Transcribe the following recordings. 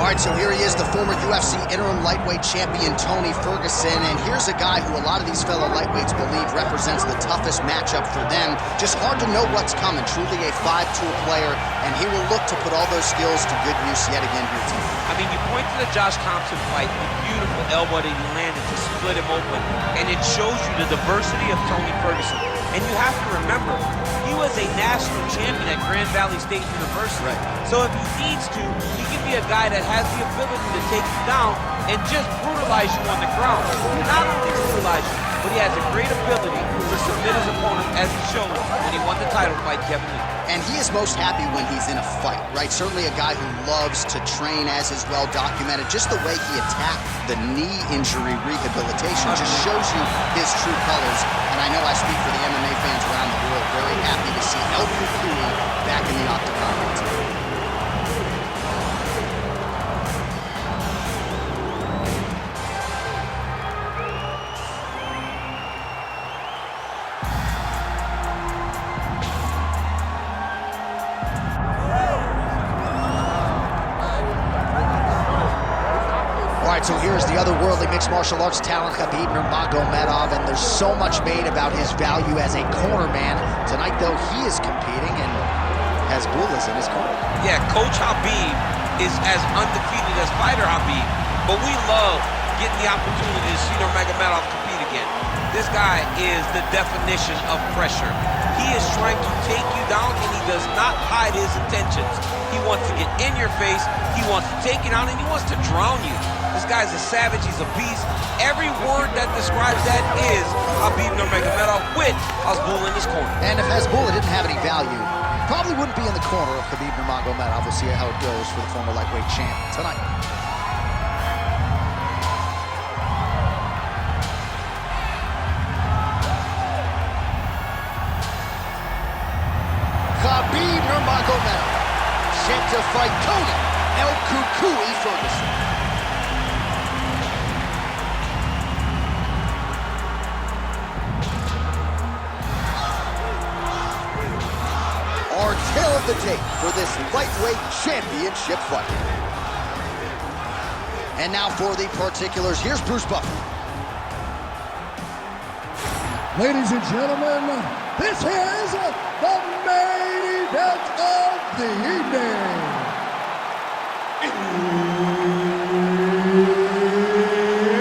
All right, so here he is, the former UFC interim lightweight champion, Tony Ferguson. And here's a guy who a lot of these fellow lightweights believe represents the toughest matchup for them. Just hard to know what's coming. Truly a five-tool player, and he will look to put all those skills to good use yet again here tonight. I mean, you point to the Josh Thompson fight, the beautiful elbow that he landed to split him open, and it shows you the diversity of Tony Ferguson. And you have to remember, he was a national champion at Grand Valley State University. Right. So if he needs to, he can be a guy that has the ability to take you down and just brutalize you on the ground. Not only brutalize you, but he has a great ability to submit his opponent, as he showed when he won the title fight, Kevin Lee. And he is most happy when he's in a fight, right? Certainly a guy who loves to train, as is well documented. Just the way he attacked the knee injury rehabilitation just shows you his true colors. And I know I speak for the MMA fans around the world, very happy to see El Cucuy back in the octagon tonight. So here's the otherworldly mixed martial arts talent, Khabib Nurmagomedov, and there's so much made about his value as a corner man. Tonight, though, he is competing, and Hasbulla is in his corner. Yeah, Coach Khabib is as undefeated as fighter Khabib, but we love getting the opportunity to see Nurmagomedov compete again. This guy is the definition of pressure. He is trying to take you down, and he does not hide his intentions. He wants to get in your face, he wants to take you down, and he wants to drown you. This guy's a savage, he's a beast. Every word that describes that is Khabib Nurmagomedov with Hasbulla in his corner. And if Hasbulla didn't have any value, probably wouldn't be in the corner of Khabib Nurmagomedov. We'll see how it goes for the former lightweight champ tonight. Khabib Nurmagomedov set to fight Tony El Cucuy Ferguson. Our tale of the tape for this lightweight championship fight. And now for the particulars, here's Bruce Buffer. Ladies and gentlemen, this is the main event of the evening.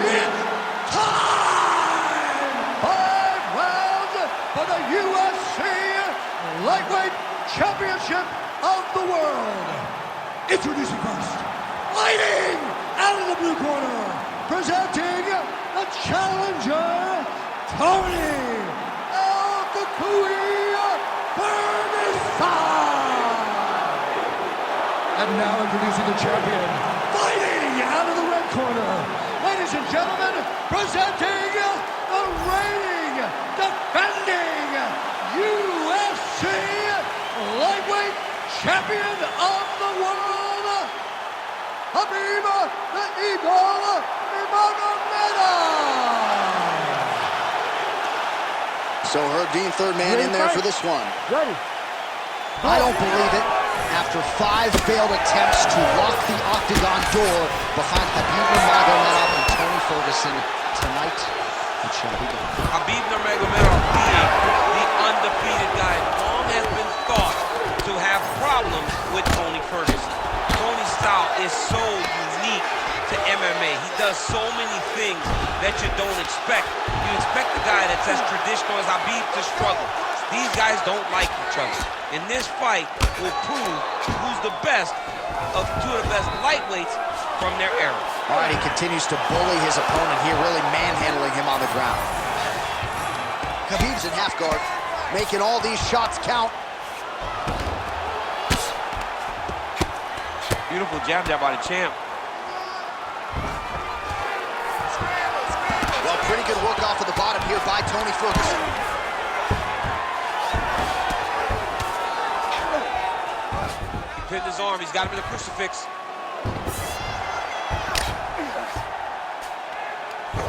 It's time! 5 rounds for the UFC Lightweight Championship of the world. Introducing first, fighting out of the blue corner, presenting the challenger, Tony El Cucuy Ferguson. And now introducing the champion, fighting out of the red corner, ladies and gentlemen, presenting the reigning, defending UFC lightweight champion of the world, Khabib the Eagle Nurmagomedov. So Herb Dean, third man in there for this one. Ready. I don't believe it. After 5 failed attempts to lock the octagon door behind Khabib Nurmagomedov and Tony Ferguson, tonight it shall be done. Khabib Nurmagomedov being the undefeated guy long has been thought to have problems with Tony Ferguson. Tony's style is so unique to MMA. He does so many things that you don't expect. You expect a guy that's as traditional as Khabib to struggle. These guys don't like each other. And this fight will prove who's the best of 2 of the best lightweights from their era. All right, he continues to bully his opponent here, really manhandling him on the ground. Khabib's in half guard, making all these shots count. Beautiful jab there by the champ. Well, pretty good work off of the bottom here by Tony Ferguson. He pinned his arm, he's got him in a crucifix.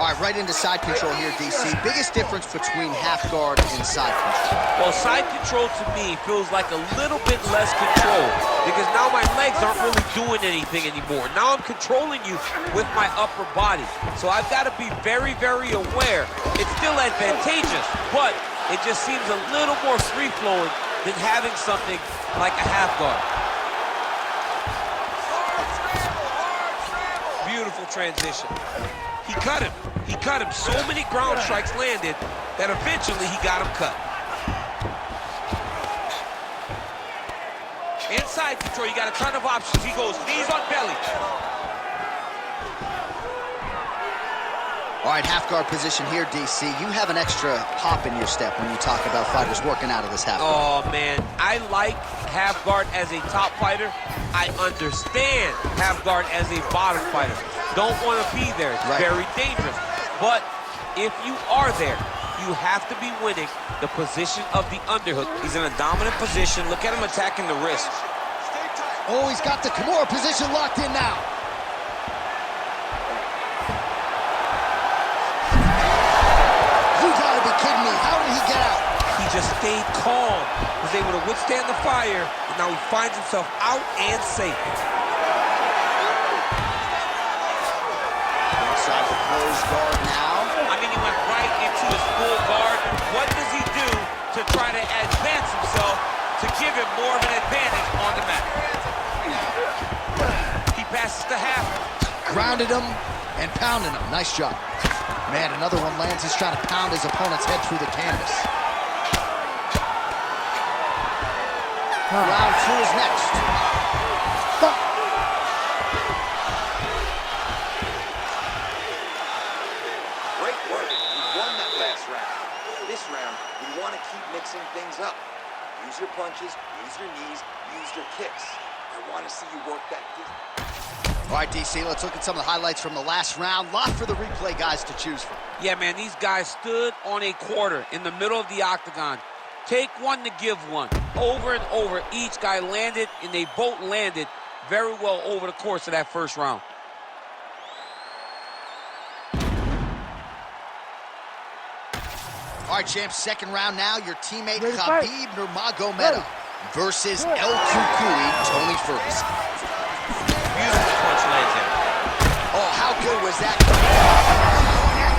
All right, right into side control here, DC. Biggest difference between half guard and side control? Well, side control to me feels like a little bit less control because now my legs aren't really doing anything anymore. Now I'm controlling you with my upper body. So I've got to be very, very aware. It's still advantageous, but it just seems a little more free-flowing than having something like a half guard. Beautiful transition. He cut him. He cut him. So many ground strikes landed that eventually he got him cut. Inside control, you got a ton of options. He goes knees on belly. All right, half guard position here, DC. You have an extra hop in your step when you talk about fighters working out of this half guard. Oh, man. I like half guard as a top fighter. I understand half guard as a bottom fighter. Don't want to be there. It's very dangerous. But if you are there, you have to be winning the position of the underhook. He's in a dominant position. Look at him attacking the wrist. Oh, he's got the Kimura position locked in now. You gotta be kidding me. How did he get out? He just stayed calm, was able to withstand the fire, and now he finds himself out and safe. Inside the closed guard now. I mean, he went right into his full guard. What does he do to try to advance himself to give him more of an advantage on the mat? He passes to half. Grounded him and pounded him. Nice job. Man, another one lands. He's trying to pound his opponent's head through the canvas. Round 2 is next. Great work. You won that last round. This round, you want to keep mixing things up. Use your punches, use your knees, use your kicks. I want to see you work that distance. All right, DC, let's look at some of the highlights from the last round. Lot for the replay guys to choose from. Yeah, man, these guys stood on a quarter in the middle of the octagon. Take one to give one. Over and over, each guy landed, and they both landed very well over the course of that first round. All right, champs, second round now. Your teammate Khabib Nurmagomedov versus El Cucuy, Tony Ferguson. Beautiful punch lands there. Oh, how good was that?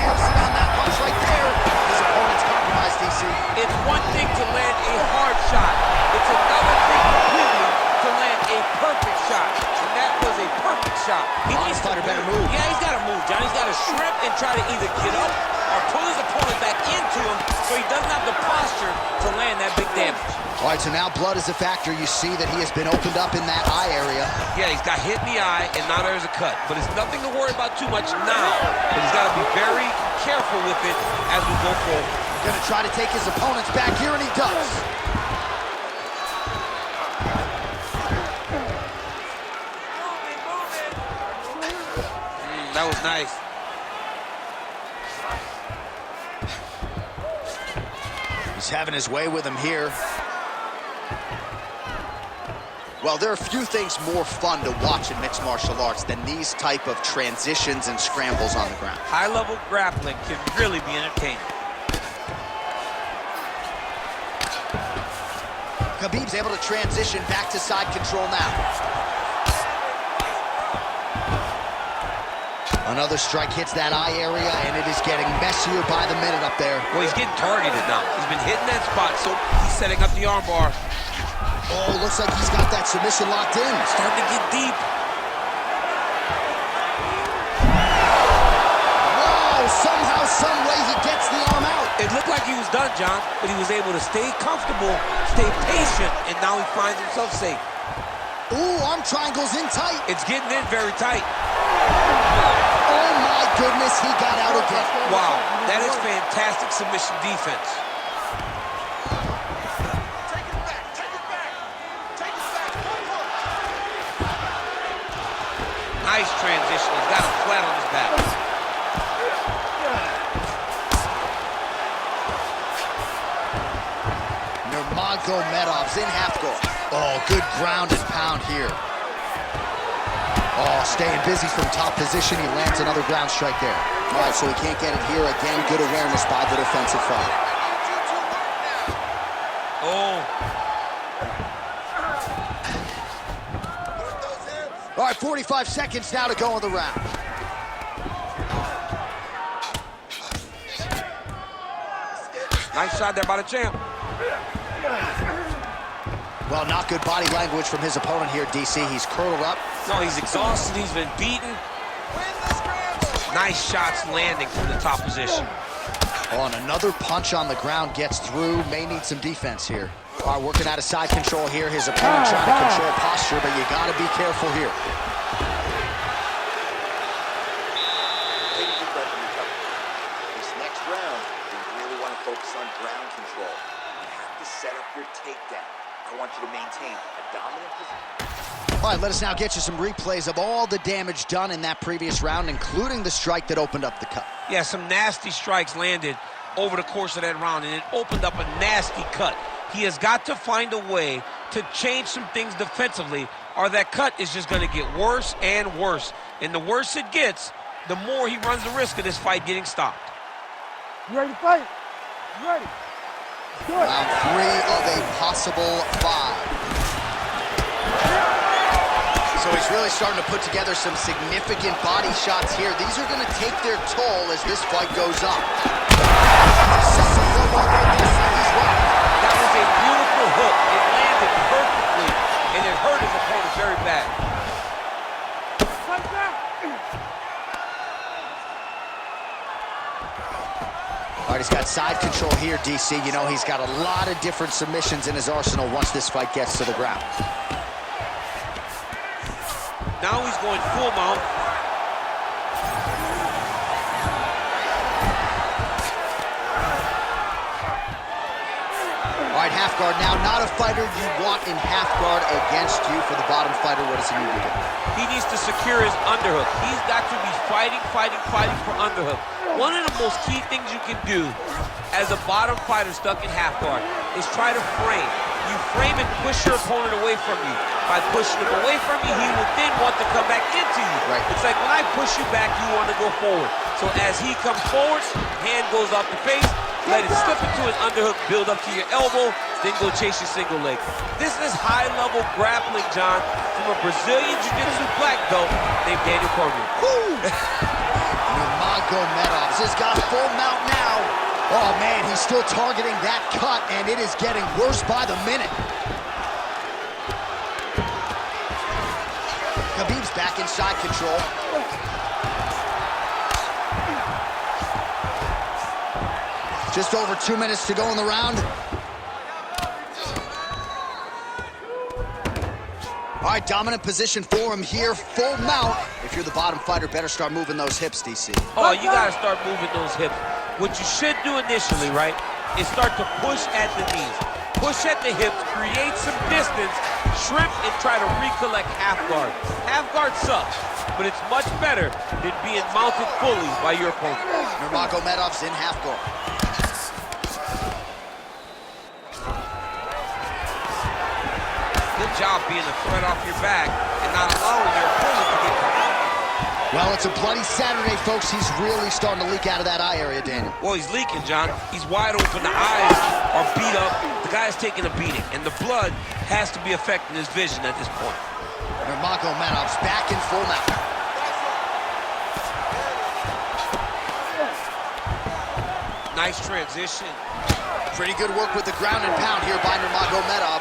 On that punch right there. His opponent's compromised, DC. It's one thing to land a hard shot. It's another thing completely to land a perfect shot. And that was a perfect shot. He needs to better move. Yeah, he's got to move, John. He's got to shrimp and try to either get up or pull his opponent back into him so he doesn't have the posture to land that big damage. All right, so now blood is a factor. You see that he has been opened up in that eye area. Yeah, he's got hit in the eye, and now there's a cut. But it's nothing to worry about too much now. But he's got to be very careful with it as we go forward. Gonna try to take his opponents back here, and he does. That was nice. He's having his way with him here. Well, there are few things more fun to watch in mixed martial arts than these type of transitions and scrambles on the ground. High-level grappling can really be entertaining. Khabib's able to transition back to side control now. Another strike hits that eye area, and it is getting messier by the minute up there. Well, he's getting targeted now. He's been hitting that spot, so he's setting up the armbar. Oh, looks like he's got that submission locked in. Starting to get deep. Wow, somehow, some way he gets the arm out. It looked like he was done, John, but he was able to stay comfortable, stay patient, and now he finds himself safe. Ooh, arm triangles in tight. It's getting in very tight. Oh, my goodness, he got out again. Wow, that is fantastic submission defense. Nice transition. He's got him flat on his back. Nurmagomedov's in half guard. Oh, good ground and pound here. Oh, staying busy from top position. He lands another ground strike there. All right, so he can't get it here. Again, good awareness by the defensive fighter. Oh. All right, 45 seconds now to go in the round. Nice shot there by the champ. Well, not good body language from his opponent here, DC. He's curled up. No, he's exhausted. He's been beaten. Nice shots landing from the top position. Oh, and another punch on the ground gets through. May need some defense here. All right, working out of side control here. His opponent trying to control posture, but you got to be careful here. Take a deep breath and recover. This next round, you really want to focus on ground control. You have to set up your takedown. I want you to maintain a dominant position. All right, let us now get you some replays of all the damage done in that previous round, including the strike that opened up the cut. Yeah, some nasty strikes landed over the course of that round, and it opened up a nasty cut. He has got to find a way to change some things defensively, or that cut is just going to get worse and worse. And the worse it gets, the more he runs the risk of this fight getting stopped. You ready to fight? You ready? Round 3 of a possible 5. So he's really starting to put together some significant body shots here. These are going to take their toll as this fight goes on. That was a beautiful hook. It landed perfectly, and it hurt his opponent very bad. All right, he's got side control here, DC. You know, he's got a lot of different submissions in his arsenal once this fight gets to the ground. Now he's going full mount. All right, half guard now. Not a fighter you want in half guard against you. For the bottom fighter, what does he need to do? He needs to secure his underhook. He's got to be fighting for underhook. One of the most key things you can do as a bottom fighter stuck in half guard is try to frame. You frame and push your opponent away from you. By pushing him away from you, he will then want to come back into you. Right. It's like when I push you back, you want to go forward. So as he comes forward, hand goes off the face, let it slip into his underhook, build up to your elbow, then go chase your single leg. This is high-level grappling, John, from a Brazilian Jiu-Jitsu black belt named Daniel Cormier. Nurmagomedov has got full mount now. Oh, man, he's still targeting that cut, and it is getting worse by the minute. Khabib's back in side control. Just over 2 minutes to go in the round. All right, dominant position for him here, full mount. If you're the bottom fighter, better start moving those hips, DC. Oh, you got to start moving those hips. What you should do initially, right, is start to push at the knees. Push at the hips, create some distance, shrimp, and try to recollect half guard. Half guard sucks, but it's much better than being mounted fully by your opponent. Nurmagomedov's in half guard. Good job being a threat off your back and not allowing your opponent to get caught. Well, it's a bloody Saturday, folks. He's really starting to leak out of that eye area, Daniel. Well, he's leaking, John. He's wide open. The eyes are beat up. The guy's taking a beating, and the blood has to be affecting his vision at this point. Nurmagomedov's back in full mount. Nice transition. Pretty good work with the ground and pound here by Nurmagomedov.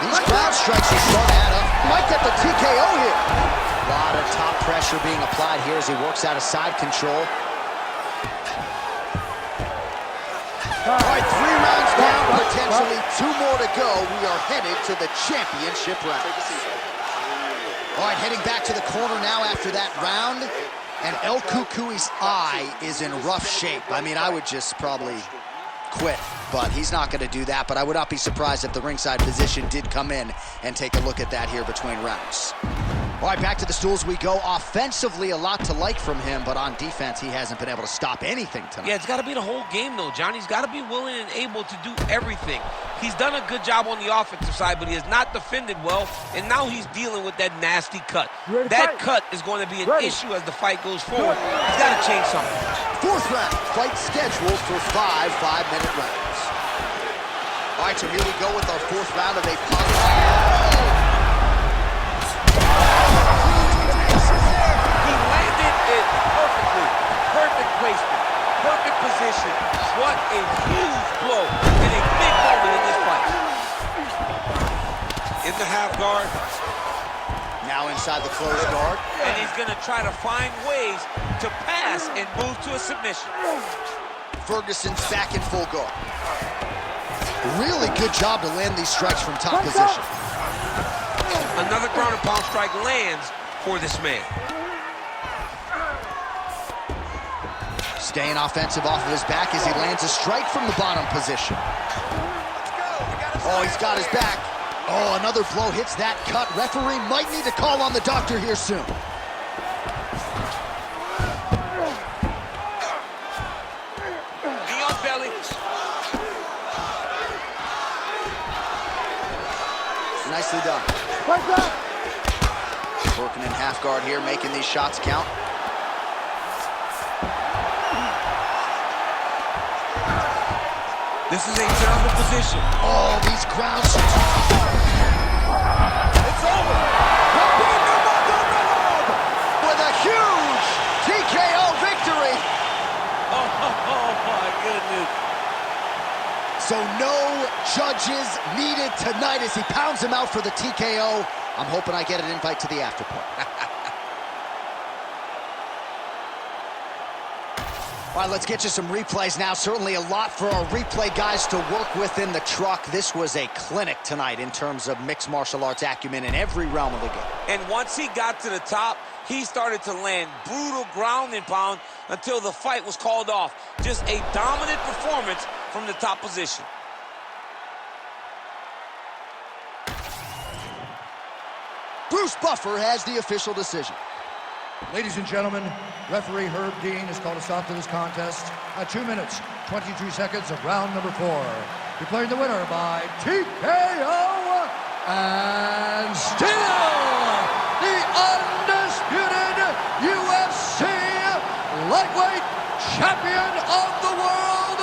These ground strikes are starting to add up. Might get the TKO here. A lot of top pressure being applied here as he works out of side control. All right, 3 rounds down, potentially 2 more to go. We are headed to the championship round. All right, heading back to the corner now after that round. And El Cucuy's eye is in rough shape. I mean, I would just probably quit, but he's not going to do that. But I would not be surprised if the ringside physician did come in and take a look at that here between rounds. All right, back to the stools we go. Offensively, a lot to like from him, but on defense, he hasn't been able to stop anything tonight. Yeah, it's got to be the whole game, though, John. He's got to be willing and able to do everything. He's done a good job on the offensive side, but he has not defended well, and now he's dealing with that nasty cut. That cut is going to be an issue as the fight goes forward. He's got to change something. Fourth round, fight scheduled for 5 5-minute rounds. All right, so here we go with our fourth round of a He landed it perfectly. Perfect placement. Perfect position. What a huge blow and a big moment in this fight. In the half guard. Now inside the closed guard. And he's going to try to find ways to pass and move to a submission. Ferguson's back in full guard. Really good job to land these strikes from top position. Another ground and pound strike lands for this man. Staying offensive off of his back as he lands a strike from the bottom position. Oh, he's got his back. Oh, another blow hits that cut. Referee might need to call on the doctor here soon. Knee on belly. Nicely done. Working in half guard here, making these shots count. This is a terrible position. Oh, these grounds. It's over. Khabib Nurmagomedov With a huge TKO victory. Oh my goodness. So no judges needed tonight as he pounds him out for the TKO. I'm hoping I get an invite to the after party. All right, let's get you some replays now. Certainly a lot for our replay guys to work with in the truck. This was a clinic tonight in terms of mixed martial arts acumen in every realm of the game. And once he got to the top, he started to land brutal ground and pound until the fight was called off. Just a dominant performance from the top position. Bruce Buffer has the official decision. Ladies and gentlemen, referee Herb Dean has called a stop to this contest at 2 minutes, 22 seconds of round number 4. Declaring the winner by TKO and still the undisputed UFC lightweight champion of the world,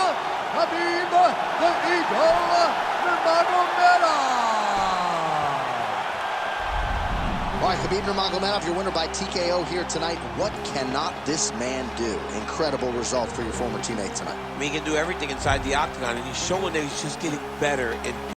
Khabib the Eagle Nurmagomedov. All right, Khabib Nurmagomedov, your winner by TKO here tonight. What cannot this man do? Incredible result for your former teammate tonight. I mean, he can do everything inside the octagon, and he's showing that he's just getting better and